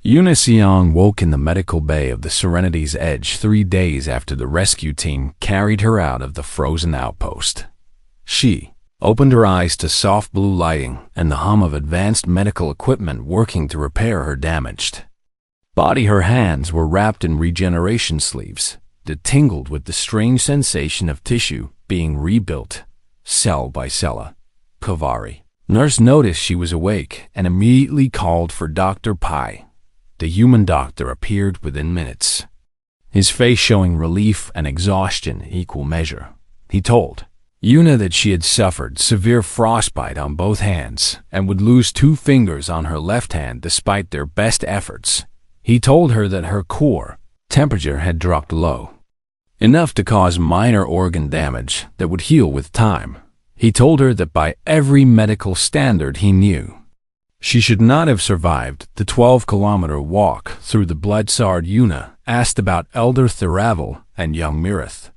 Yuna Seong woke in the medical bay of the Serenity's Edge 3 days after the rescue team carried her out of the frozen outpost. She opened her eyes to soft blue lighting and the hum of advanced medical equipment working to repair her damaged body. Her hands were wrapped in regeneration sleeves that tingled with the strange sensation of tissue being rebuilt, cell by cell. Kavari. Nurse noticed she was awake and immediately called for Dr. Pai. The human doctor appeared within minutes, his face showing relief and exhaustion in equal measure. He told Yuna that she had suffered severe frostbite on both hands and would lose 2 fingers on her left hand despite their best efforts. He told her that her core temperature had dropped low, enough to cause minor organ damage that would heal with time. He told her that by every medical standard he knew, she should not have survived the 12-kilometer walk through the blood-soiled. Yuna asked about Elder Thiravel and young Mirith.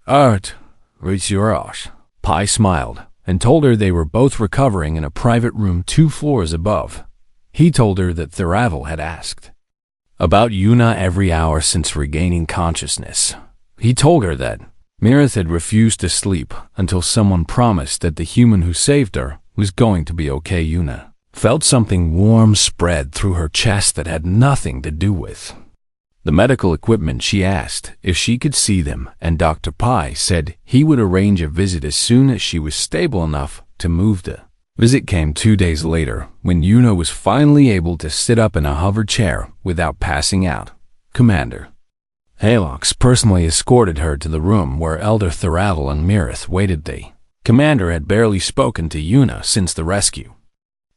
Art, reach your ass. Pai smiled and told her they were both recovering in a private room 2 floors above. He told her that Thiravel had asked about Yuna every hour since regaining consciousness. He told her that Mirith had refused to sleep until someone promised that the human who saved her was going to be okay. Yuna felt something warm spread through her chest that had nothing to do with the medical equipment. She asked if she could see them, and Dr. Pai said he would arrange a visit as soon as she was stable enough to move. The visit came 2 days later when Yuna was finally able to sit up in a hover chair without passing out. Commander Halox personally escorted her to the room where Elder Thiravel and Mirith waited. The commander had barely spoken to Yuna since the rescue,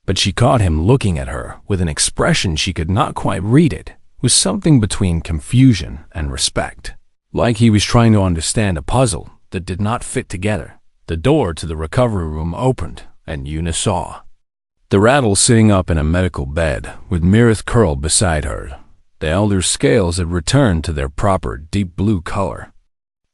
but she caught him looking at her with an expression she could not quite read. It was something between confusion and respect, like he was trying to understand a puzzle that did not fit together. The door to the recovery room opened, and Yuna saw Thiravel sitting up in a medical bed with Mirith curled beside her. The elder's scales had returned to their proper deep blue color,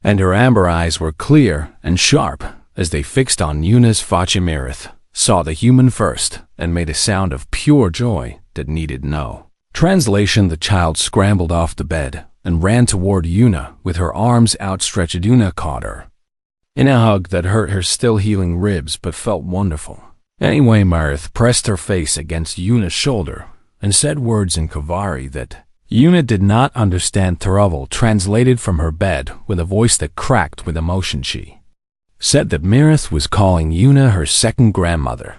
and her amber eyes were clear and sharp as they fixed on Yuna's face. Mirith saw the human first and made a sound of pure joy that needed no translation. The child scrambled off the bed and ran toward Yuna with her arms outstretched. Yuna caught her in a hug that hurt her still healing ribs but felt wonderful. Anyway, Mirith pressed her face against Yuna's shoulder and said words in Kavari that Yuna did not understand. Thiravel translated from her bed with a voice that cracked with emotion. She said that Mirith was calling Yuna her second grandmother,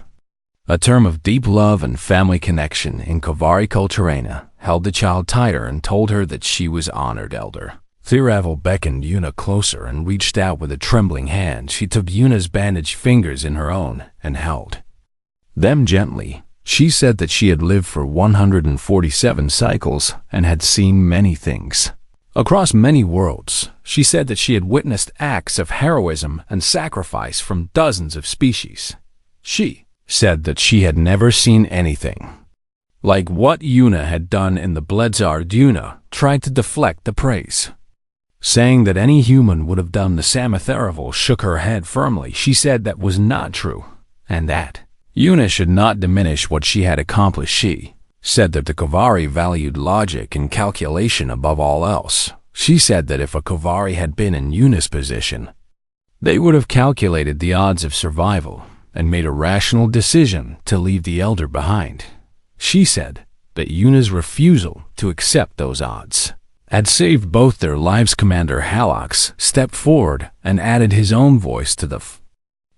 a term of deep love and family connection in Kavari culture. Held the child tighter and told her that she was honored. Elder Thiravel beckoned Yuna closer and reached out with a trembling hand. She took Yuna's bandaged fingers in her own and held them gently. She said that she had lived for 147 cycles and had seen many things across many worlds. She said that she had witnessed acts of heroism and sacrifice from dozens of species. She said that she had never seen anything like what Yuna had done in the Bledzar. Yuna tried to deflect the praise, saying that any human would have done the same. Thiravel shook her head firmly. She said that was not true, and that Yuna should not diminish what she had accomplished. She said that the Kavari valued logic and calculation above all else. She said that if a Kavari had been in Yuna's position, they would have calculated the odds of survival and made a rational decision to leave the elder behind. She said that Yuna's refusal to accept those odds had saved both their lives. Commander Halox stepped forward and added his own voice to the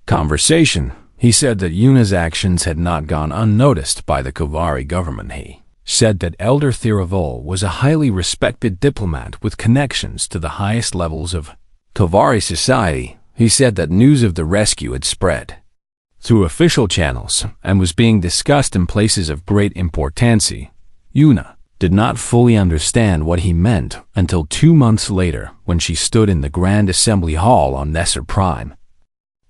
conversation. He said that Yuna's actions had not gone unnoticed by the Kavari government. He said that Elder Thiravel was a highly respected diplomat with connections to the highest levels of Kavari society. He said that news of the rescue had spread through official channels and was being discussed in places of great importance. Yuna did not fully understand what he meant until 2 months later when she stood in the Grand Assembly Hall on Nesser Prime,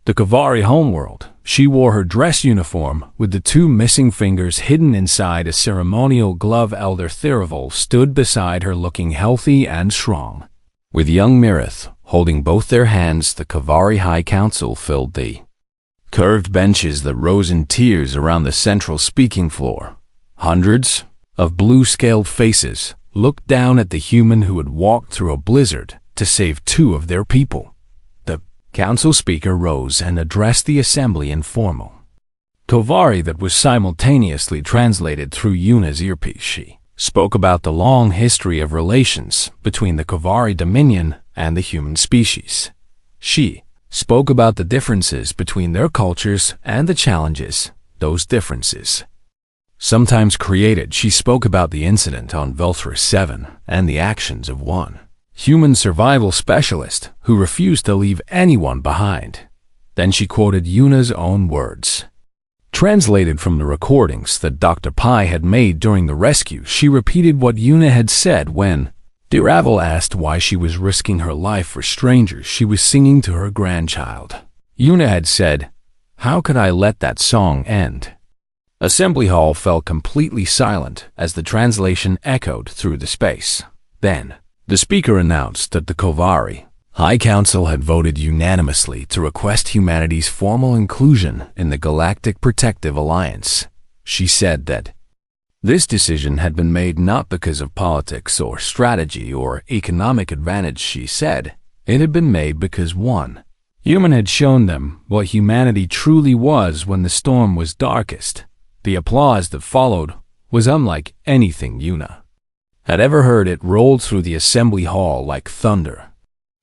the Kavari homeworld. She wore her dress uniform with the 2 missing fingers hidden inside a ceremonial glove. Elder Thiravel stood beside her looking healthy and strong, with young Mirith holding both their hands. The Kavari High Council filled the curved benches that rose in tiers around the central speaking floor. Hundreds of blue-scaled faces looked down at the human who had walked through a blizzard to save two of their people. The council speaker rose and addressed the assembly in formal Kovari that was simultaneously translated through Yuna's earpiece. She spoke about the long history of relations between the Kovari Dominion and the human species. She spoke about the differences between their cultures and the challenges those differences sometimes created. She spoke about the incident on Velthra 7 and the actions of one human survival specialist who refused to leave anyone behind. Then she quoted Yuna's own words. Translated from the recordings that Dr. Pai had made during the rescue, she repeated what Yuna had said when Diravel asked why she was risking her life for strangers. She was singing to her grandchild. Yuna had said, "How could I let that song end?" Assembly Hall fell completely silent as the translation echoed through the space. Then, the speaker announced that the Kovari High Council had voted unanimously to request humanity's formal inclusion in the Galactic Protective Alliance. She said that this decision had been made not because of politics or strategy or economic advantage. She said it had been made because one human had shown them what humanity truly was when the storm was darkest. The applause that followed was unlike anything Yuna had ever heard. It rolled through the assembly hall like thunder.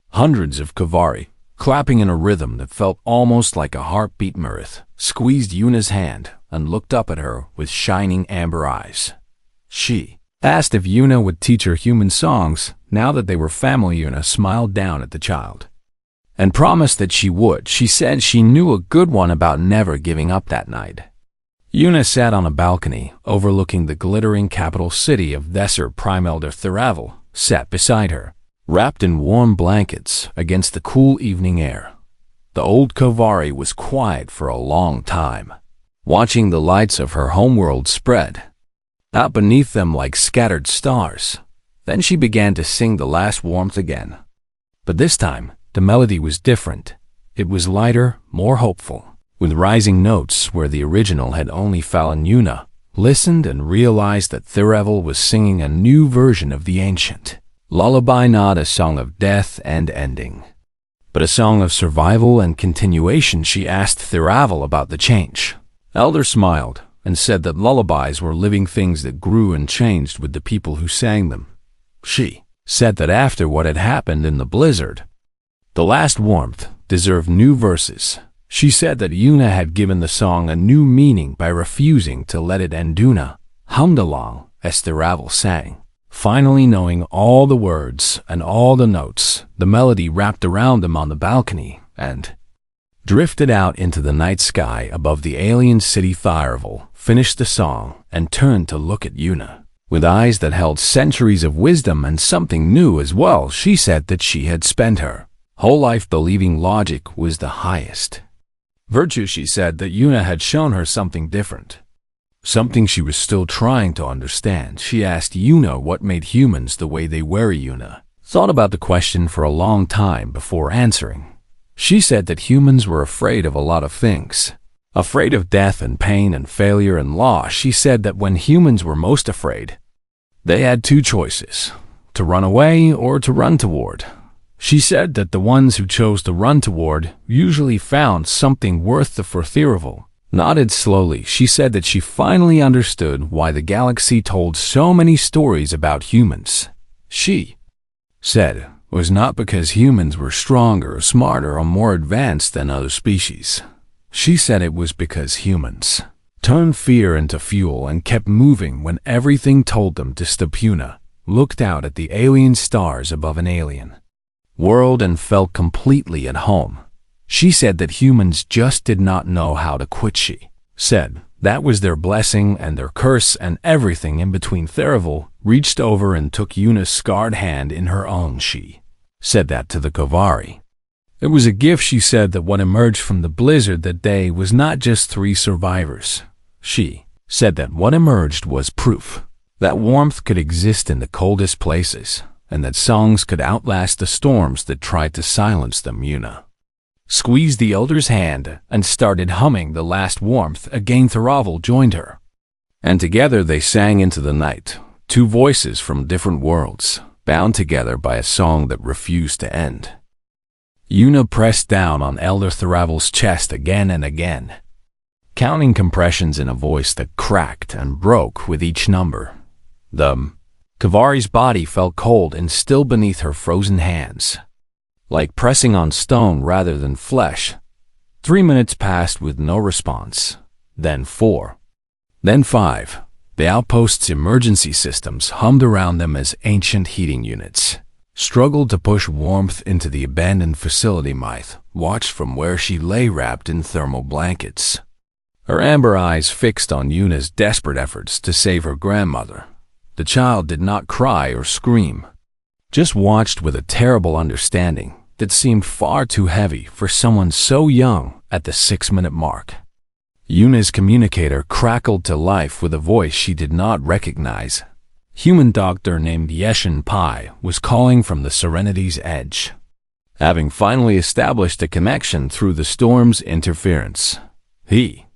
Hundreds of Kovari, clapping in a rhythm that felt almost like a heartbeat. Mirth squeezed Yuna's hand and looked up at her with shining amber eyes. She asked if Yuna would teach her human songs now that they were family. Yuna smiled down at the child and promised that she would. She said she knew a good one about never giving up that night. Yuna sat on a balcony overlooking the glittering capital city of Thesser. Prime Elder Theravel sat beside her, wrapped in warm blankets against the cool evening air. The old Kovari was quiet for a long time, watching the lights of her homeworld spread out beneath them like scattered stars. Then she began to sing the last warmth again. But this time, the melody was different. It was lighter, more hopeful, with rising notes where the original had only fallen. Yuna listened and realized that Theravel was singing a new version of the ancient lullaby, not a song of death and ending, but a song of survival and continuation. She asked Theravel about the change. Elder smiled and said that lullabies were living things that grew and changed with the people who sang them. She said that after what had happened in the blizzard, the last warmth deserved new verses. She said that Yuna had given the song a new meaning by refusing to let it end. Yuna hummed along as Theravel sang, finally knowing all the words and all the notes. The melody wrapped around them on the balcony and drifted out into the night sky above the alien city. Theravel finished the song and turned to look at Yuna with eyes that held centuries of wisdom and something new as well. She said that she had spent her whole life believing logic was the highest virtue. She said that Yuna had shown her something different, something she was still trying to understand. She asked Yuna what made humans the way they were. Yuna thought about the question for a long time before answering. She said that humans were afraid of a lot of things, afraid of death and pain and failure and loss. She said that when humans were most afraid, they had two choices: to run away or to run toward. She said that the ones who chose to run toward usually found something worth the for. Theravel nodded slowly. She said that she finally understood why the galaxy told so many stories about humans. She said it was not because humans were stronger or smarter or more advanced than other species. She said it was because humans turned fear into fuel and kept moving when everything told them to stop. Yuna looked out at the alien stars above an alien world and felt completely at home. She said that humans just did not know how to quit. She said that was their blessing and their curse and everything in between. Theravel reached over and took Yuna's scarred hand in her own. She said that to the Kovari. It was a gift. She said that what emerged from the blizzard that day was not just 3 survivors. She said that what emerged was proof that warmth could exist in the coldest places and that songs could outlast the storms that tried to silence them. Yuna squeezed the elder's hand and started humming the last warmth again. Theravel joined her, And together they sang into the night, two voices from different worlds, bound together by a song that refused to end. Una pressed down on Elder Theravel's chest again and again, counting compressions in a voice that cracked and broke with each number. Kavari's body felt cold and still beneath her frozen hands, like pressing on stone rather than flesh. 3 minutes passed with no response, then 4, then 5. The outpost's emergency systems hummed around them as ancient heating units struggled to push warmth into the abandoned facility. Mythe watched from where she lay wrapped in thermal blankets, her amber eyes fixed on Una's desperate efforts to save her grandmother. The child did not cry or scream, just watched with a terrible understanding that seemed far too heavy for someone so young. At the 6-minute mark, Una's communicator crackled to life with a voice she did not recognize. Human doctor named Yeshin Pai was calling from the Serenity's edge, having finally established a connection through the storm's interference. He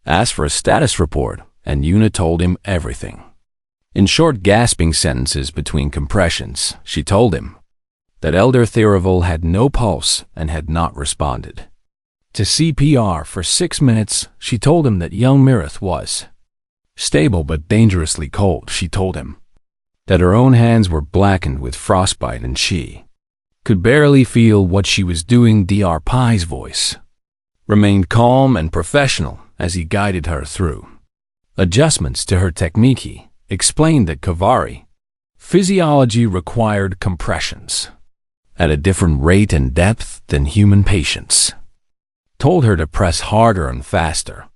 asked for a status report, and Una told him everything. In short, gasping sentences between compressions, she told him that Elder Theravel had no pulse and had not responded to CPR for 6 minutes. She told him that young Mirith was stable but dangerously cold. She told him that her own hands were blackened with frostbite and she could barely feel what she was doing. Dr. Pai's voice remained calm and professional as he guided her through adjustments to her technique. He explained that Kavari physiology required compressions at a different rate and depth than human patients. Told her to press harder and faster,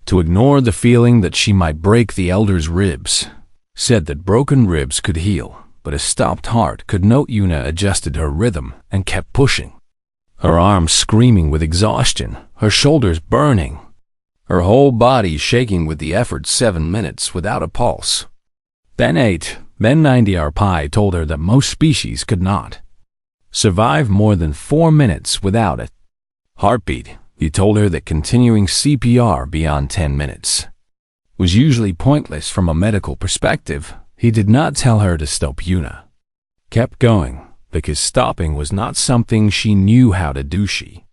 to ignore the feeling that she might break the elder's ribs. Said that broken ribs could heal, but a stopped heart could. Note Una adjusted her rhythm and kept pushing, her arms screaming with exhaustion, her shoulders burning, her whole body shaking with the effort. 7 minutes without a pulse. Then 8, then 9. Dr. Pai told her that most species could not survive more than 4 minutes without a heartbeat. He told her that continuing CPR beyond 10 minutes was usually pointless from a medical perspective. He did not tell her to stop. Una kept going because stopping was not something she knew how to do. She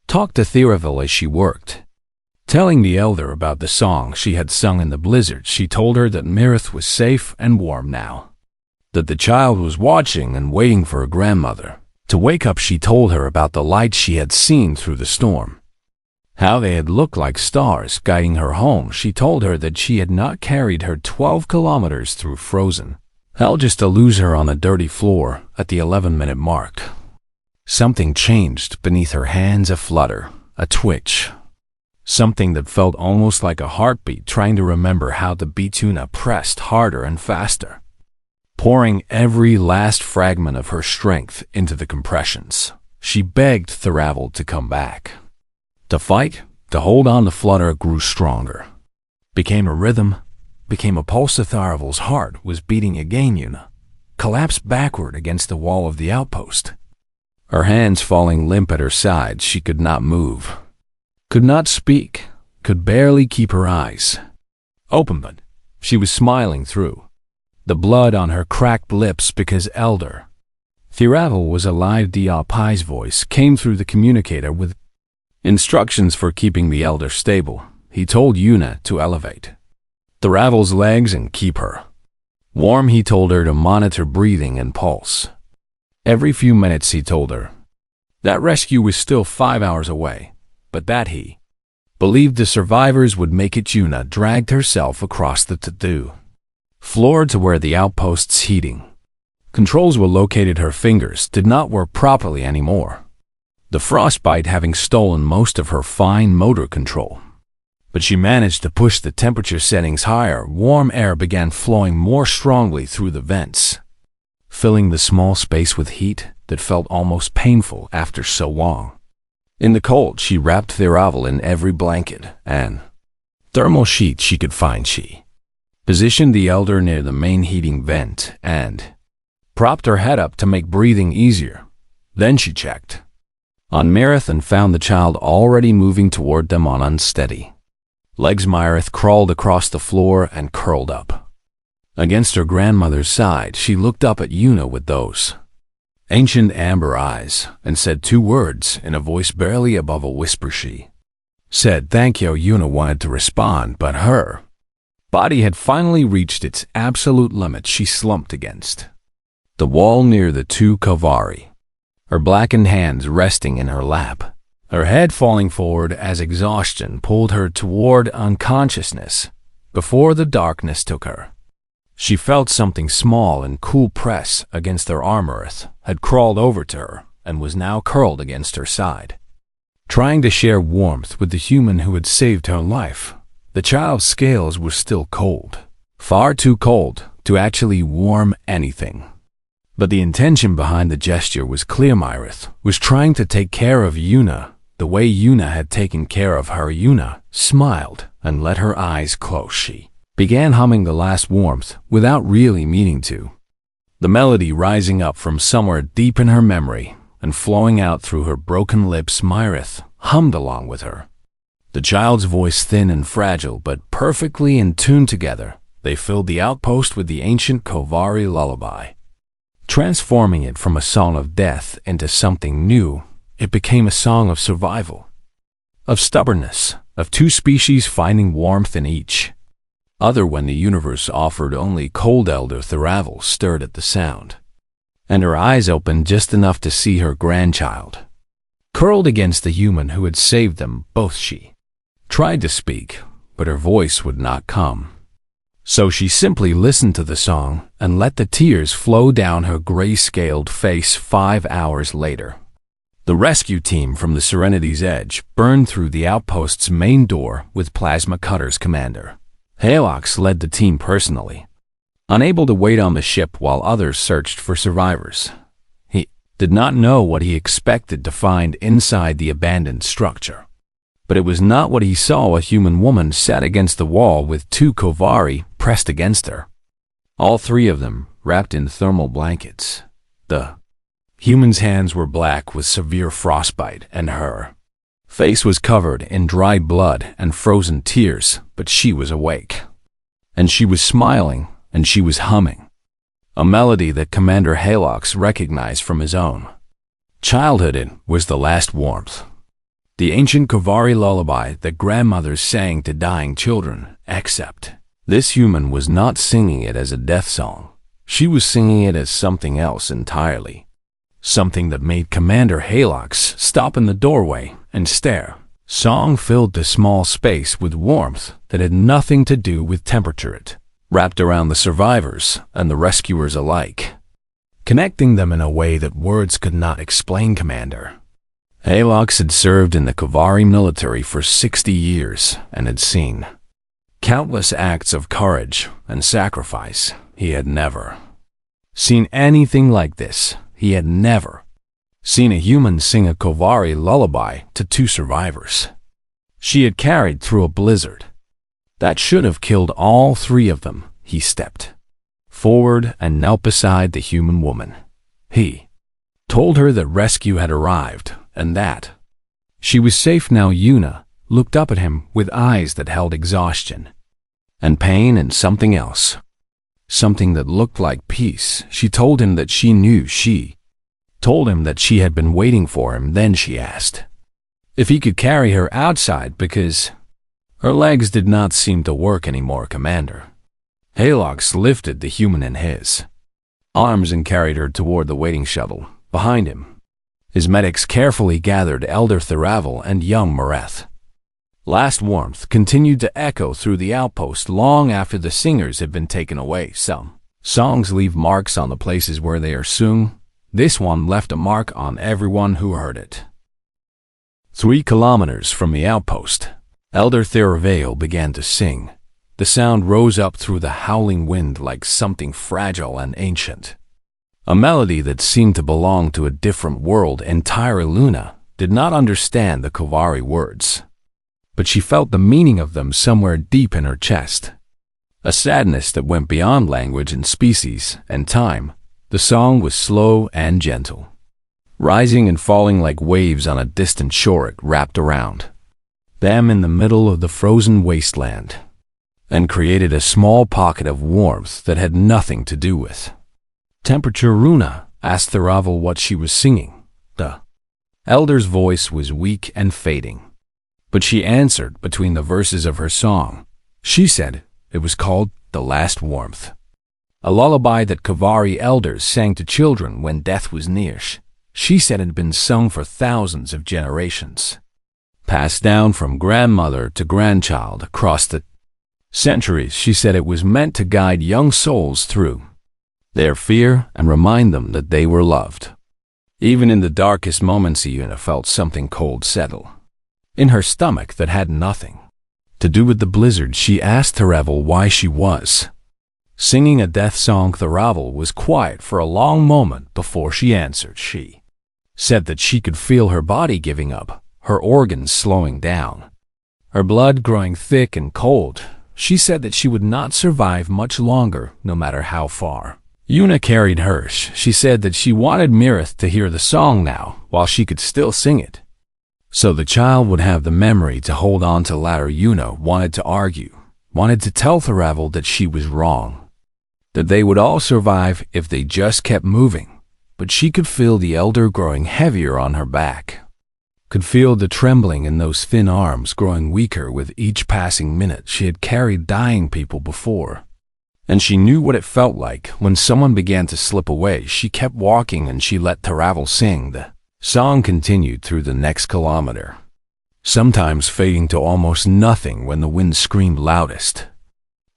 talked to Theravel as she worked, telling the elder about the song she had sung in the blizzard. She told her that Mirith was safe and warm now, that the child was watching and waiting for her grandmother to wake up. She told her about the lights she had seen through the storm, how they had looked like stars guiding her home. She told her that she had not carried her 12 kilometers through frozen hell just to lose her on a dirty floor. At the 11-minute mark, something changed beneath her hands. A flutter, a twitch, something that felt almost like a heartbeat trying to remember how to beat. Una pressed harder and faster, pouring every last fragment of her strength into the compressions. She begged Theravel to come back, to fight, to hold on. The flutter grew stronger, became a rhythm, became a pulse. Theravel's heart was beating again. Una collapsed backward against the wall of the outpost, her hands falling limp at her sides. She could not move, could not speak, could barely keep her eyes open, but she was smiling through the blood on her cracked lips because Elder Theravel was alive. Dr. Pai's voice came through the communicator with instructions for keeping the elder stable. He told Una to elevate Theravel's legs and keep her warm. He told her to monitor breathing and pulse every few minutes. He told her that rescue was still 5 hours away, but that he believed the survivors would make it. Una dragged herself across the to-do floor to where the outpost's heating controls were located. Her fingers did not work properly anymore, the frostbite having stolen most of her fine motor control. But she managed to push the temperature settings higher. Warm air began flowing more strongly through the vents, filling the small space with heat that felt almost painful after so long. In the cold, she wrapped Theravel in every blanket and thermal sheet she could find. She positioned the elder near the main heating vent and propped her head up to make breathing easier. Then she checked on Mirith and found the child already moving toward them on unsteady Legs Myrith crawled across the floor and curled up. Against her grandmother's side, she looked up at Una with those ancient amber eyes and said 2 words in a voice barely above a whisper. She said thank you. Una wanted to respond, but her body had finally reached its absolute limit. She slumped against the wall near the 2 Kovari, her blackened hands resting in her lap, her head falling forward as exhaustion pulled her toward unconsciousness before the darkness took her. She felt something small and cool press against her arm. Earth had crawled over to her and was now curled against her side, trying to share warmth with the human who had saved her life. The child's scales were still cold, far too cold to actually warm anything. But the intention behind the gesture was clear. Myrith was trying to take care of Una the way Una had taken care of her. Una smiled and let her eyes close. She began humming the last warmth without really meaning to, the melody rising up from somewhere deep in her memory and flowing out through her broken lips. Myrith hummed along with her, the child's voice thin and fragile but perfectly in tune. Together, they filled the outpost with the ancient Kovari lullaby, transforming it from a song of death into something new. It became a song of survival, of stubbornness, of 2 species finding warmth in each other when the universe offered only cold. Elder Theravel stirred at the sound, and her eyes opened just enough to see her grandchild curled against the human who had saved them both. She tried to speak, but her voice would not come. So she simply listened to the song and let the tears flow down her gray-scaled face. 5 hours later, the rescue team from the Serenity's Edge burned through the outpost's main door with plasma cutters. Commander Halox led the team personally, unable to wait on the ship while others searched for survivors. He did not know what he expected to find inside the abandoned structure, but it was not what he saw. A human woman sat against the wall with 2 Kovari pressed against her, all 3 of them wrapped in thermal blankets. The human's hands were black with severe frostbite, and her face was covered in dry blood and frozen tears, but she was awake, and she was smiling, and she was humming a melody that Commander Halox recognized from his own childhood. It was the last warmth, the ancient Kovari lullaby that grandmothers sang to dying children, except this human was not singing it as a death song. She was singing it as something else entirely, something that made Commander Halox stop in the doorway and stare. Song filled the small space with warmth that had nothing to do with temperature. It wrapped around the survivors and the rescuers alike, connecting them in a way that words could not explain. Commander Halox had served in the Kovari military for 60 years and had seen countless acts of courage and sacrifice. He had never seen anything like this. He had never seen a human sing a Kovari lullaby to 2 survivors she had carried through a blizzard that should have killed all 3 of them. He stepped forward and knelt beside the human woman. He told her that rescue had arrived and that she was safe now. Una looked up at him with eyes that held exhaustion and pain and something else, something that looked like peace. She told him that she knew. She told him that she had been waiting for him. Then she asked if he could carry her outside because her legs did not seem to work anymore. Commander Halox lifted the human in his arms and carried her toward the waiting shuttle. Behind him, his medics carefully gathered Elder Theravel and young Myrith. Last warmth continued to echo through the outpost long after the singers had been taken away. Some songs leave marks on the places where they are sung. This one left a mark on everyone who heard it. 3 kilometers from the outpost, Elder Theravel began to sing. The sound rose up through the howling wind like something fragile and ancient, a melody that seemed to belong to a different world entirely. Luna did not understand the Kovari words, but she felt the meaning of them somewhere deep in her chest, a sadness that went beyond language and species and time. The song was slow and gentle, rising and falling like waves on a distant shore. It wrapped around them in the middle of the frozen wasteland, and created a small pocket of warmth that had nothing to do with temperature. Runa asked Tharavel what she was singing. The elder's voice was weak and fading, but she answered between the verses of her song. She said it was called The Last Warmth, a lullaby that Kavari elders sang to children when death was near. She said it had been sung for thousands of generations, passed down from grandmother to grandchild across the centuries. She said it was meant to guide young souls through their fear and remind them that they were loved. Even in the darkest moments, Yuna felt something cold settle in her stomach that had nothing to do with the blizzard. She asked Tharavel why she was singing a death song. Tharavel was quiet for a long moment before she answered. She said that she could feel her body giving up, her organs slowing down, her blood growing thick and cold. She said that she would not survive much longer, no matter how far Yuna carried her. She said that she wanted Mirith to hear the song now, while she could still sing it, so the child would have the memory to hold on to later. Yuna wanted to argue, wanted to tell Tharavel that she was wrong, that they would all survive if they just kept moving, but she could feel the elder growing heavier on her back, could feel the trembling in those thin arms growing weaker with each passing minute. She had carried dying people before, and she knew what it felt like when someone began to slip away. She kept walking and she let Tharavel sing. The song continued through the next kilometer, sometimes fading to almost nothing when the wind screamed loudest,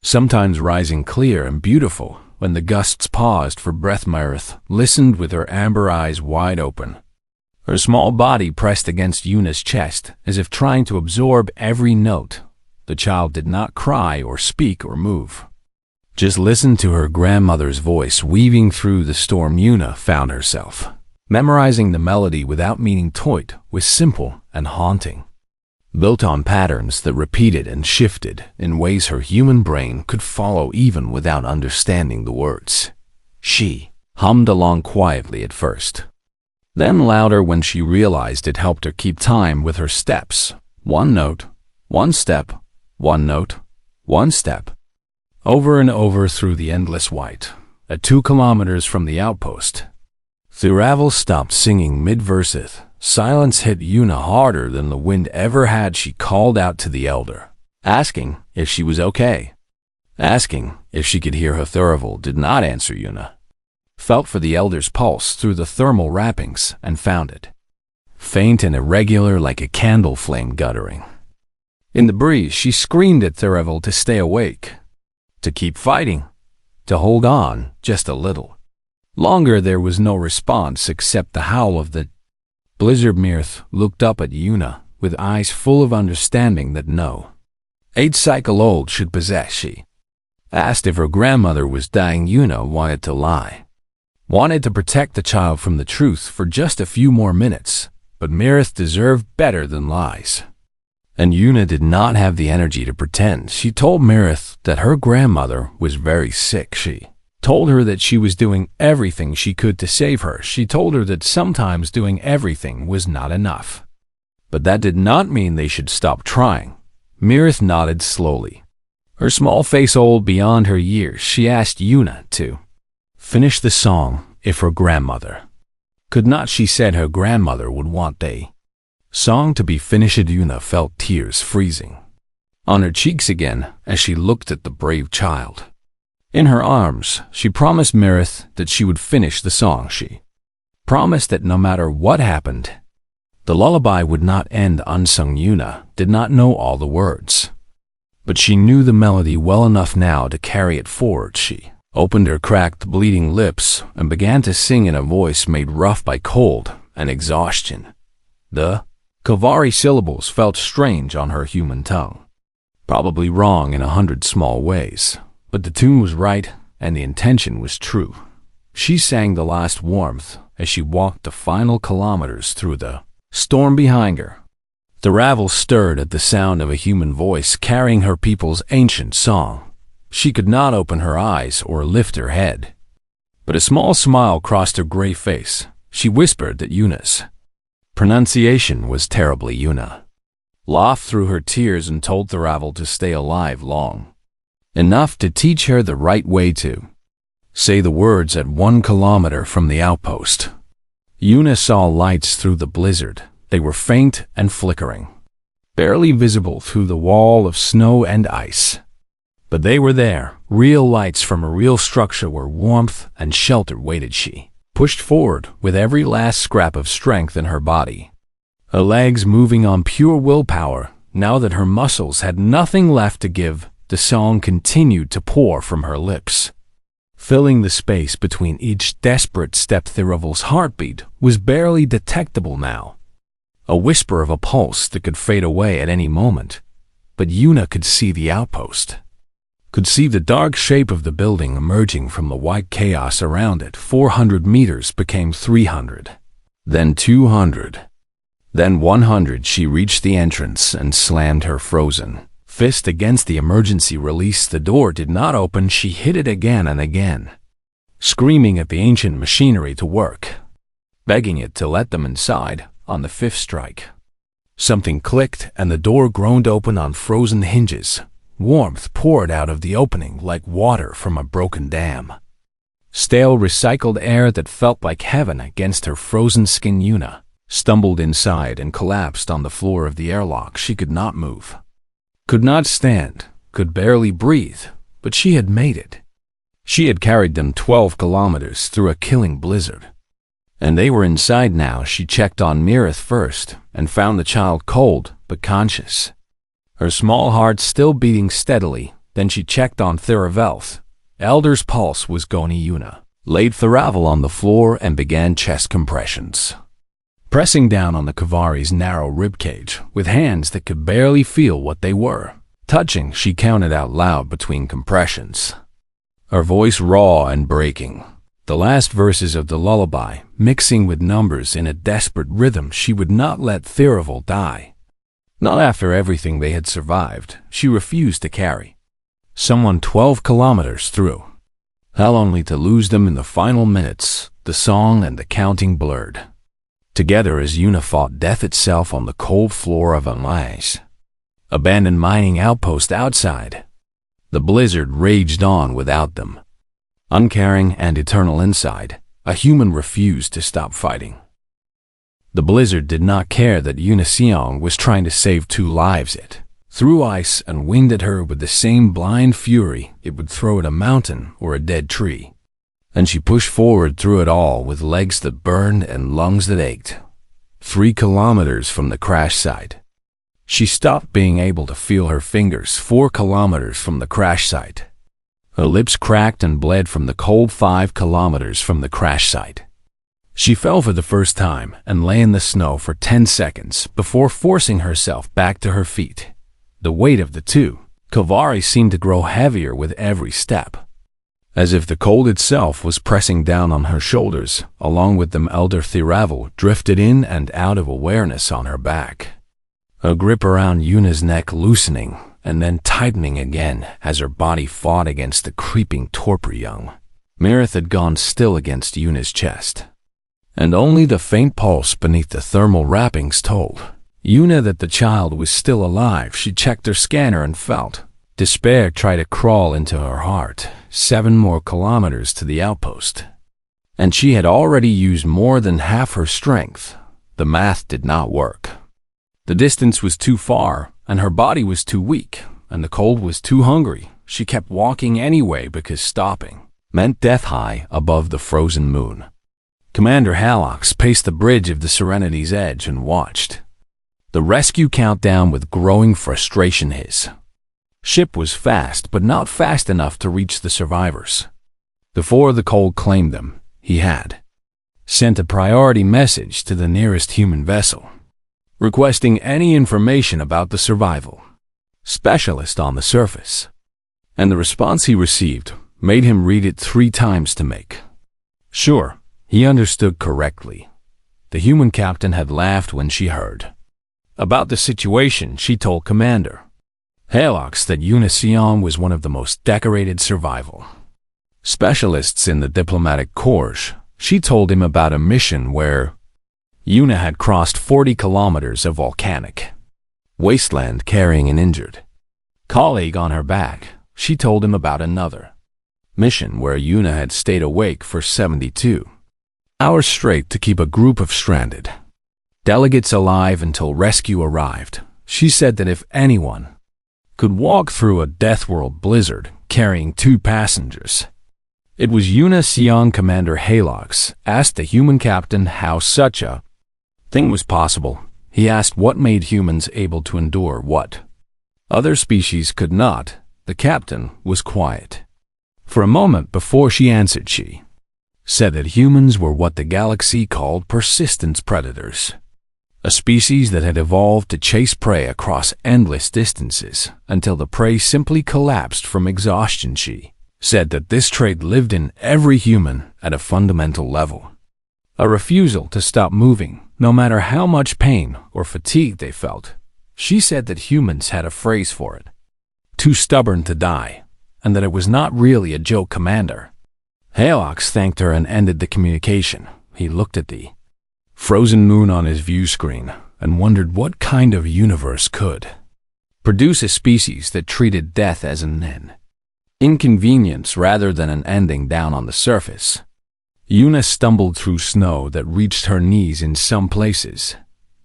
sometimes rising clear and beautiful when the gusts paused for breath. Mirith listened with her amber eyes wide open, her small body pressed against Yuna's chest as if trying to absorb every note. The child did not cry or speak or move, just listened to her grandmother's voice weaving through the storm. Yuna found herself memorizing the melody without meaning. Toit was simple and haunting, built on patterns that repeated and shifted in ways her human brain could follow even without understanding the words. She hummed along quietly at first, then louder when she realized it helped her keep time with her steps. One note, one step, one note, one step, over and over through the endless white. At 2 kilometers from the outpost, Tharavel stopped singing mid-verse. Silence hit Yuna harder than the wind ever had. She called out to the elder, asking if she was okay, asking if she could hear her. Tharavel did not answer. Yuna felt for the elder's pulse through the thermal wrappings and found it faint and irregular, like a candle flame guttering in the breeze. She screamed at Tharavel to stay awake, to keep fighting, to hold on just a little longer. There was no response except the howl of the blizzard. Mirith looked up at Yuna with eyes full of understanding that no 8-cycle-old should possess. She asked if her grandmother was dying. Yuna wanted to lie, wanted to protect the child from the truth for just a few more minutes, but Mirith deserved better than lies, and Yuna did not have the energy to pretend. She told Mirith that her grandmother was very sick. She told her that she was doing everything she could to save her. She told her that sometimes doing everything was not enough, but that did not mean they should stop trying. Mirith nodded slowly, her small face old beyond her years. She asked Yuna to finish the song if her grandmother could not. She said her grandmother would want the song to be finished. Yuna felt tears freezing on her cheeks again as she looked at the brave child in her arms. She promised Mirith that she would finish the song. She promised that no matter what happened, the lullaby would not end unsung. Yuna did not know all the words, but she knew the melody well enough now to carry it forward. She opened her cracked, bleeding lips and began to sing in a voice made rough by cold and exhaustion. The Kavari syllables felt strange on her human tongue, probably wrong in 100 small ways, but the tune was right and the intention was true. She sang The Last Warmth as she walked the final kilometers through the storm behind her. Tharavel stirred at the sound of a human voice carrying her people's ancient song. She could not open her eyes or lift her head, but a small smile crossed her gray face. She whispered that Yuna's pronunciation was terribly Yuna laughed through her tears and told Theravel to stay alive long enough to teach her the right way to say the words at 1 kilometer from the outpost. Yuna saw lights through the blizzard. They were faint and flickering, barely visible through the wall of snow and ice. But they were there, real lights from a real structure where warmth and shelter waited. She pushed forward with every last scrap of strength in her body, her legs moving on pure willpower. Now that her muscles had nothing left to give, the song continued to pour from her lips, filling the space between each desperate step. Theravel's heartbeat was barely detectable now, a whisper of a pulse that could fade away at any moment. But Yuna could see the outpost, could see the dark shape of the building emerging from the white chaos around it. 400 meters became 300, then 200, then 100. She reached the entrance and slammed her frozen fist against the emergency release. The door did not open. She hit it again and again, screaming at the ancient machinery to work, begging it to let them inside. On the 5th strike, something clicked and the door groaned open on frozen hinges. Warmth poured out of the opening like water from a broken dam, stale recycled air that felt like heaven against her frozen skin. Yuna stumbled inside and collapsed on the floor of the airlock. She could not move, could not stand, could barely breathe, but she had made it. She had carried them 12 kilometers through a killing blizzard, and they were inside now. She checked on Mirith first and found the child cold but conscious, her small heart still beating steadily. Then she checked on Theravel. Elder's pulse was going. Yuna laid Theravel on the floor and began chest compressions, pressing down on the Kavari's narrow ribcage with hands that could barely feel what they were touching. She counted out loud between compressions, her voice raw and breaking, the last verses of the lullaby mixing with numbers in a desperate rhythm. She would not let Theravel die, not after everything they had survived. She refused to carry someone 12 kilometers through hell only to lose them in the final minutes. The song and the counting blurred together as Yuna fought death itself on the cold floor of an abandoned mining outpost outside. The blizzard raged on without them, uncaring and eternal inside. A human refused to stop fighting. The blizzard did not care that Yuna Seong was trying to save 2 lives. It threw ice and wind at her with the same blind fury it would throw at a mountain or a dead tree. And she pushed forward through it all with legs that burned and lungs that ached. 3 kilometers from the crash site, she stopped being able to feel her fingers. 4 kilometers from the crash site, her lips cracked and bled from the cold. 5 kilometers from the crash site, she fell for the first time and lay in the snow for 10 seconds before forcing herself back to her feet. The weight of the 2 Kavari seemed to grow heavier with every step, as if the cold itself was pressing down on her shoulders. Along with them, Elder Theravel drifted in and out of awareness on her back, a grip around Yuna's neck loosening and then tightening again as her body fought against the creeping torpor. Young Mirith had gone still against Yuna's chest, and only the faint pulse beneath the thermal wrappings told Yuna that the child was still alive. She checked her scanner and felt despair try to crawl into her heart. 7 more kilometers to the outpost, and she had already used more than half her strength. The math did not work. The distance was too far, and her body was too weak, and the cold was too hungry. She kept walking anyway because stopping meant death high above the frozen moon. Commander Halox paced the bridge of the Serenity's edge and watched the rescue countdown with growing frustration. His ship was fast, but not fast enough to reach the survivors. Before the cold claimed them, he had sent a priority message to the nearest human vessel, requesting any information about the survival specialist on the surface. And the response he received made him read it 3 times to make sure he understood correctly. The human captain had laughed when she heard about the situation. She told Commander Halox that Yuna Seong was one of the most decorated survival specialists in the diplomatic corps. She told him about a mission where Yuna had crossed 40 kilometers of volcanic wasteland carrying an injured colleague on her back. She told him about another mission where Yuna had stayed awake for 72 hours straight to keep a group of stranded delegates alive until rescue arrived. She said that if anyone could walk through a death world blizzard carrying 2 passengers, it was Yuna. Sion Commander Halox asked the human captain how such a thing was possible. He asked what made humans able to endure what other species could not. The captain was quiet for a moment before she answered. She said that humans were what the galaxy called persistence predators, a species that had evolved to chase prey across endless distances until the prey simply collapsed from exhaustion. She said that this trait lived in every human at a fundamental level, a refusal to stop moving, no matter how much pain or fatigue they felt. She said that humans had a phrase for it, too stubborn to die, and that it was not really a joke. Commander Halox thanked her and ended the communication. He looked at the frozen moon on his view screen and wondered what kind of universe could produce a species that treated death as an inconvenience rather than an ending. Down on the surface, Yuna stumbled through snow that reached her knees in some places.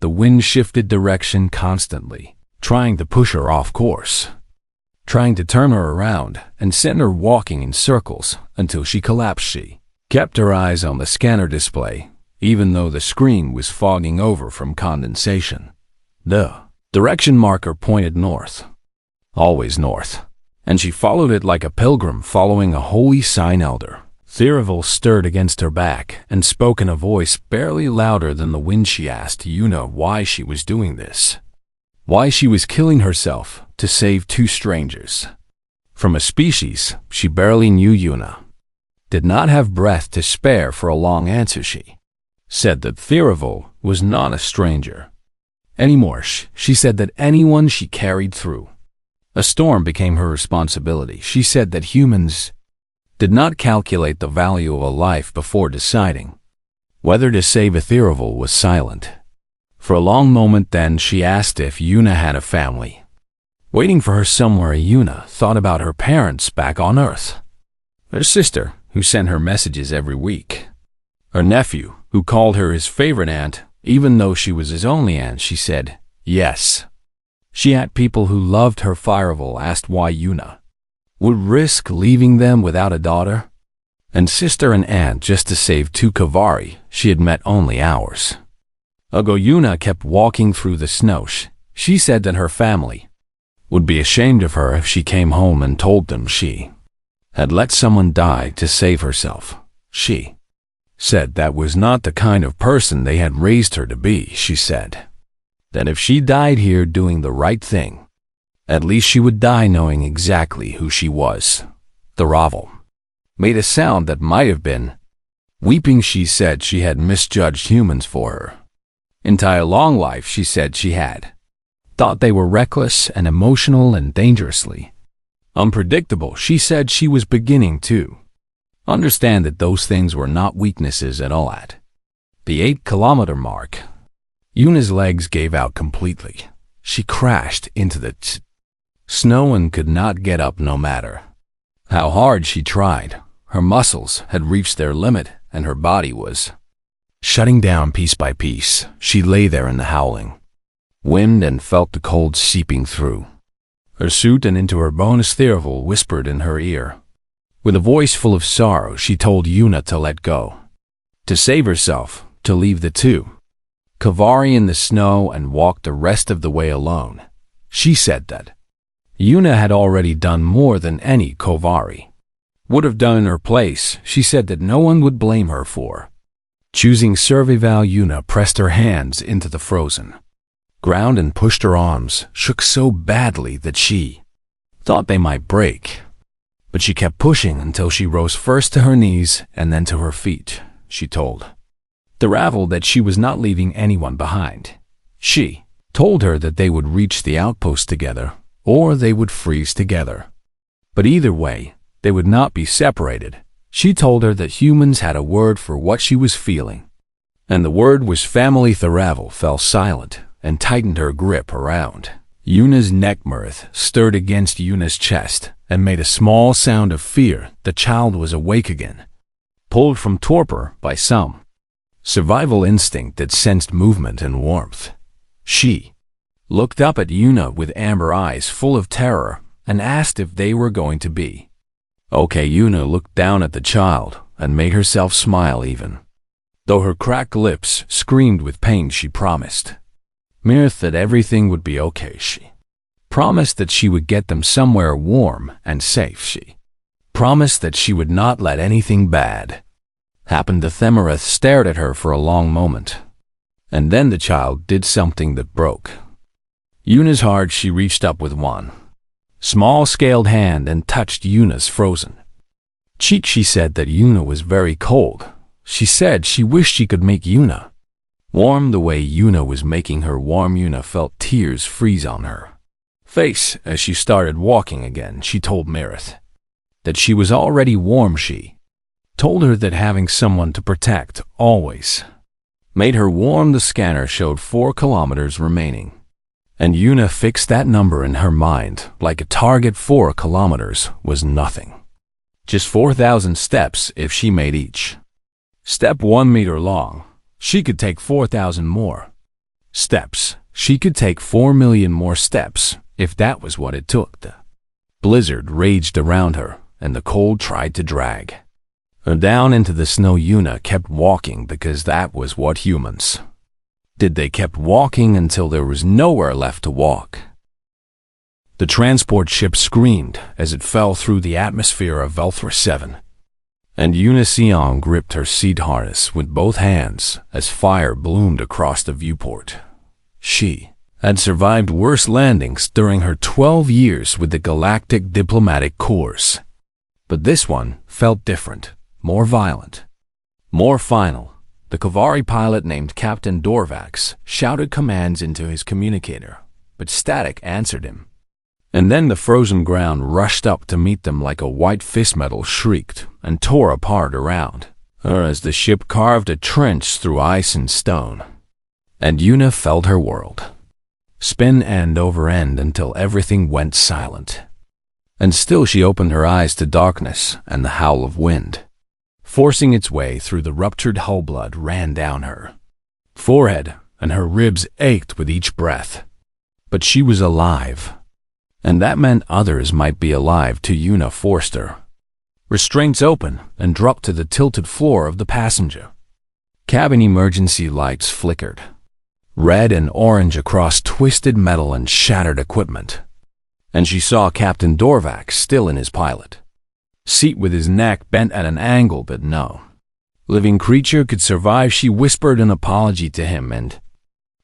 The wind shifted direction constantly, trying to push her off course, trying to turn her around and send her walking in circles until she collapsed. She kept her eyes on the scanner display, even though the screen was fogging over from condensation. The direction marker pointed north, always north, and she followed it like a pilgrim following a holy sign. Elder Theravel stirred against her back and spoke in a voice barely louder than the wind. She asked Yuna why she was doing this, why she was killing herself to save 2 strangers from a species she barely knew. Yuna did not have breath to spare for a long answer. She said that Theravel was not a stranger anymore. She said that anyone she carried through a storm became her responsibility. She said that humans did not calculate the value of a life before deciding whether to save. Theravel was silent for a long moment. Then she asked if Yuna had a family waiting for her somewhere. Yuna thought about her parents back on Earth, her sister who sent her messages every week, her nephew who called her his favorite aunt even though she was his only aunt. She said yes. She had people who loved her. Theravel asked why Yuna would risk leaving them without a daughter and sister and aunt just to save 2 Kavari she had met only hours ago. Yuna kept walking through the snow. She said that her family would be ashamed of her if she came home and told them she had let someone die to save herself. She said that was not the kind of person they had raised her to be. She said that if she died here doing the right thing, at least she would die knowing exactly who she was. Theravel made a sound that might have been weeping. She said she had misjudged humans for her entire long life. She said she had thought they were reckless and emotional and dangerously unpredictable. She said she was beginning to understand that those things were not weaknesses at all. At the 8-kilometer mark, Yuna's legs gave out completely. She crashed into the snow and could not get up no matter how hard she tried. Her muscles had reached their limit and her body was shutting down piece by piece. She lay there in the howling wind and felt the cold seeping through her suit and into her bones. Theravel whispered in her ear. With a voice full of sorrow, she told Yuna to let go, to save herself, to leave the 2 Kavari in the snow and walk the rest of the way alone. She said that Yuna had already done more than any Kavari would have done in her place. She said that no one would blame her for choosing survival. Yuna pressed her hands into the frozen ground and pushed. Her arms shook so badly that she thought they might break. But she kept pushing until she rose first to her knees and then to her feet. She told Theravel that she was not leaving anyone behind. She told her that they would reach the outpost together, or they would freeze together. But either way, they would not be separated. She told her that humans had a word for what she was feeling, and the word was family. Theravel fell silent and tightened her grip around Yuna's neck mirth stirred against Yuna's chest and made a small sound of fear. The child was awake again, pulled from torpor by some survival instinct that sensed movement and warmth. She looked up at Yuna with amber eyes full of terror and asked if they were going to be okay. Yuna looked down at the child and made herself smile even though her cracked lips screamed with pain. She promised Mirth that everything would be okay. She promised that she would get them somewhere warm and safe. She promised that she would not let anything bad happen. The Themerith stared at her for a long moment, and then the child did something that broke Yuna's heart. She reached up with one small scaled hand and touched Yuna's frozen cheek. She said that Yuna was very cold. She said she wished she could make Yuna warm the way Yuna was making her warm. Yuna felt tears freeze on her face as she started walking again. She told Mirith that she was already warm. She told her that having someone to protect always made her warm. The scanner showed 4 kilometers remaining, and Yuna fixed that number in her mind like a target. 4 kilometers was nothing. Just 4,000 steps if she made each step 1 meter long. She could take 4,000 more steps. She could take 4 million more steps if that was what it took. The blizzard raged around her, and the cold tried to drag her down into the snow. Yuna kept walking because that was what humans did. They kept walking until there was nowhere left to walk. The transport ship screamed as it fell through the atmosphere of Velthra 7. And Yuna Sion gripped her seat harness with both hands as fire bloomed across the viewport. She had survived worse landings during her 12 years with the Galactic Diplomatic Corps. But this one felt different, more violent, more final. The Kavari pilot named Captain Dorvax shouted commands into his communicator, but static answered him. And then the frozen ground rushed up to meet them like a white fist. Metal shrieked and tore apart around her as the ship carved a trench through ice and stone. And Yuna felt her world spin end over end until everything went silent. And still she opened her eyes to darkness and the howl of wind forcing its way through the ruptured hull. Blood ran down her forehead and her ribs ached with each breath. But she was alive. And that meant others might be alive too. Yuna forced her restraints open and dropped to the tilted floor of the passenger cabin. Emergency lights flickered, red and orange across twisted metal and shattered equipment. And she saw Captain Dorvax still in his pilot seat with his neck bent at an angle, but no living creature could survive. She whispered an apology to him and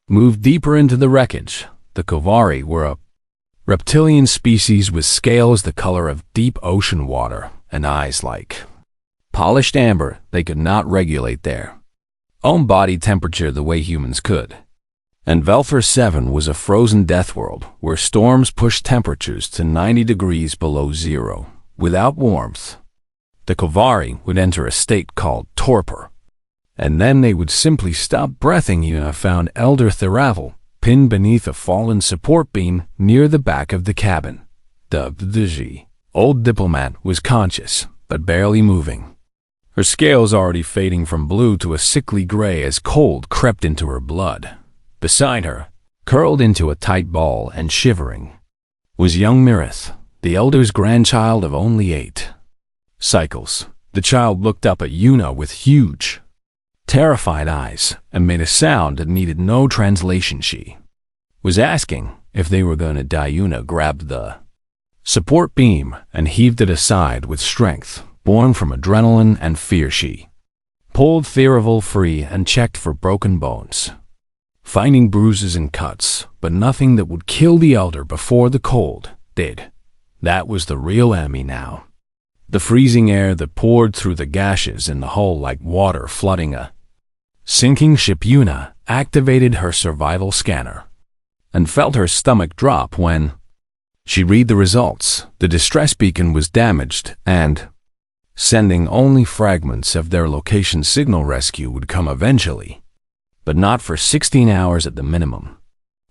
moved deeper into the wreckage. The Kavari were a reptilian species with scales the color of deep ocean water and eyes like polished amber. They could not regulate their own body temperature the way humans could. And Velthra 7 was a frozen death world where storms pushed temperatures to 90 degrees below zero without warmth. The Kavari would enter a state called torpor, and then they would simply stop breathing. Yuna found Elder Theravel pinned beneath a fallen support beam near the back of the cabin. The old diplomat was conscious, but barely moving. Her scales already fading from blue to a sickly gray as cold crept into her blood. Beside her, curled into a tight ball and shivering, was young Mirith, the elder's grandchild of only 8 cycles. The child looked up at Yuna with huge, terrified eyes and made a sound that needed no translation. She was asking if they were going to die. Yuna grabbed the support beam and heaved it aside with strength born from adrenaline and fear. She pulled Theravel free and checked for broken bones, finding bruises and cuts, but nothing that would kill the elder before the cold did. That was the real enemy now. The freezing air that poured through the gashes in the hull like water flooding a sinking ship. Yuna activated her survival scanner and felt her stomach drop when she read the results. The distress beacon was damaged and sending only fragments of their location. Signal rescue would come eventually, but not for 16 hours at the minimum.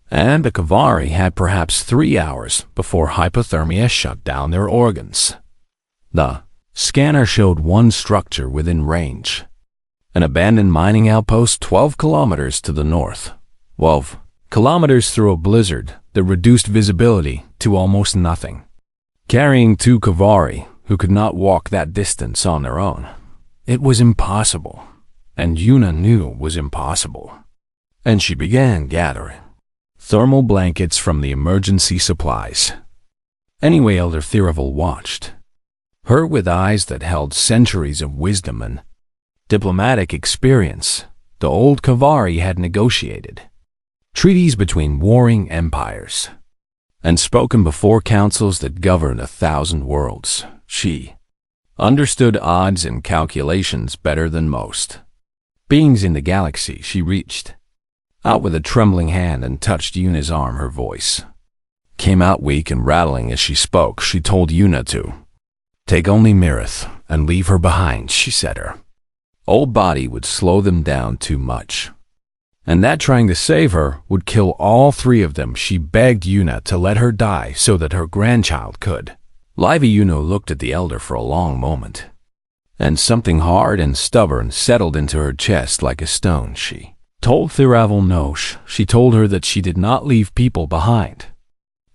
and the Kavari had perhaps 3 hours before hypothermia shut down their organs. The scanner showed one structure within range, an abandoned mining outpost 12 kilometers to the north. 12 kilometers through a blizzard that reduced visibility to almost nothing. Carrying 2 Kavari who could not walk that distance on their own. It was impossible, and Yuna knew it was impossible. And she began gathering thermal blankets from the emergency supplies. Anyway, Elder Thiravel watched her with eyes that held centuries of wisdom and diplomatic experience. The old Kavari had negotiated treaties between warring empires and spoken before councils that govern 1,000 worlds. She understood odds and calculations better than most beings in the galaxy. She reached out with a trembling hand and touched Yuna's arm. Her voice came out weak and rattling as she spoke. She told Yuna to take only Mirith and leave her behind. She said her old body would slow them down too much, and that trying to save her would kill all 3 of them. She begged Yuna to let her die so that her grandchild could live. Yuna looked at the elder for a long moment, and something hard and stubborn settled into her chest like a stone. She told Thiravel no. She told her that she did not leave people behind.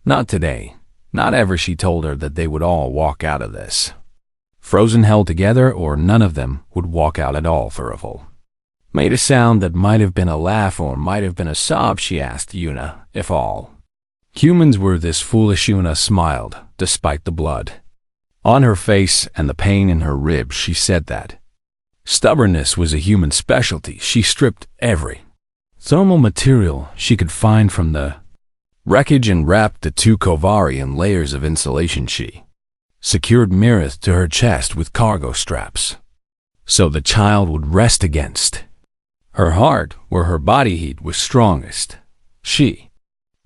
Not today. Not ever. She told her that they would all walk out of this frozen hell together, or none of them would walk out at all. Thiravel made a sound that might have been a laugh or might have been a sob. She asked Yuna if all humans were this foolish. Yuna smiled, despite the blood on her face and the pain in her ribs. She said that stubbornness was a human specialty. She stripped every thermal material she could find from the wreckage and wrapped the 2 Kavari in layers of insulation. She secured Mirith to her chest with cargo straps so the child would rest against her heart where her body heat was strongest. She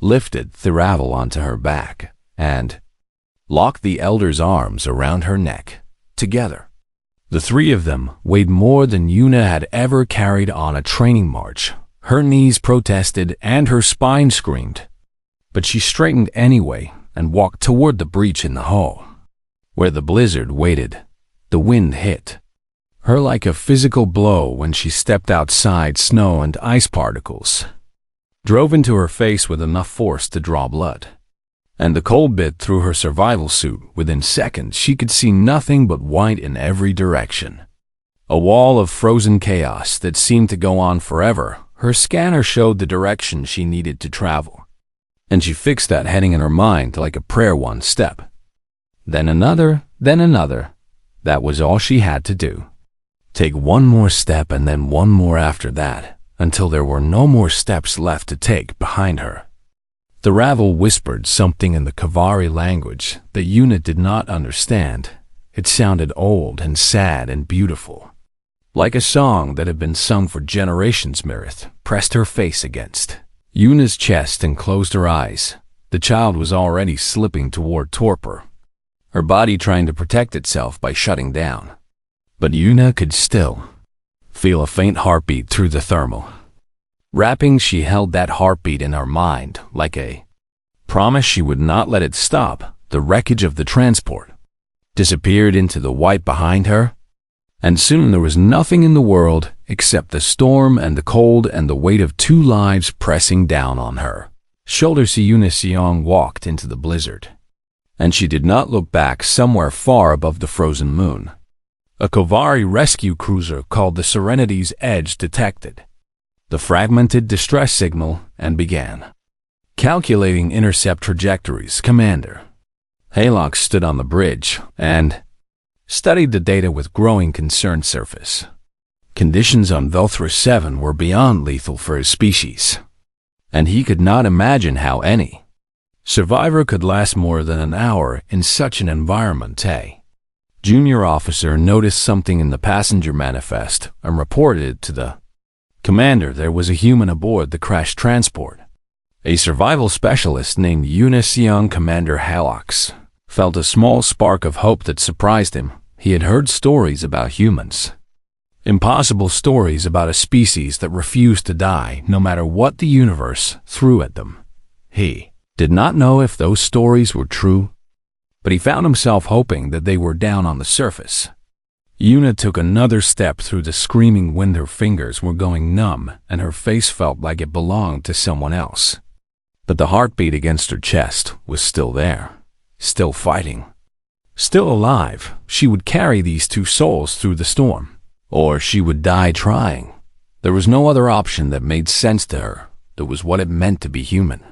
lifted Thiravel onto her back and locked the elder's arms around her neck. Together, the 3 of them weighed more than Yuna had ever carried on a training march. Her knees protested and her spine screamed, but she straightened anyway and walked toward the breach in the hull, where the blizzard waited. The wind hit her like a physical blow when she stepped outside. Snow and ice particles drove into her face with enough force to draw blood, and the cold bit through her survival suit. Within seconds, she could see nothing but white in every direction. A wall of frozen chaos that seemed to go on forever. Her scanner showed the direction she needed to travel, and she fixed that heading in her mind like a prayer. 1 step, then another, then another. That was all she had to do. Take 1 more step and then 1 more after that, until there were no more steps left to take behind her. Thiravel whispered something in the Kavari language that Yuna did not understand. It sounded old and sad and beautiful, like a song that had been sung for generations. Mirith pressed her face against Yuna's chest and closed her eyes. The child was already slipping toward torpor, her body trying to protect itself by shutting down. But Yuna could still feel a faint heartbeat through the thermal wrapping. She held that heartbeat in her mind like a promise she would not let it stop. The wreckage of the transport disappeared into the white behind her, and soon there was nothing in the world except the storm and the cold and the weight of 2 lives pressing down on her shoulders. Yuna Siong walked into the blizzard, and she did not look back. Somewhere far above the frozen moon, a Kavari rescue cruiser called the Serenity's Edge detected the fragmented distress signal and began calculating intercept trajectories. Commander Haylock stood on the bridge and studied the data with growing concern. Surface conditions on Velthra 7 were beyond lethal for his species, and he could not imagine how any survivor could last more than an hour in such an environment. A junior officer noticed something in the passenger manifest and reported it to the commander. There was a human aboard the crashed transport. A survival specialist named Yuna Siong. Commander Halox felt a small spark of hope that surprised him. He had heard stories about humans, impossible stories about a species that refused to die no matter what the universe threw at them. He did not know if those stories were true, but he found himself hoping that they were down on the surface. Yuna took another step through the screaming wind. Her fingers were going numb, and her face felt like it belonged to someone else. But the heartbeat against her chest was still there, still fighting. Still alive. She would carry these two souls through the storm, or she would die trying. There was no other option that made sense to her. That was what it meant to be human.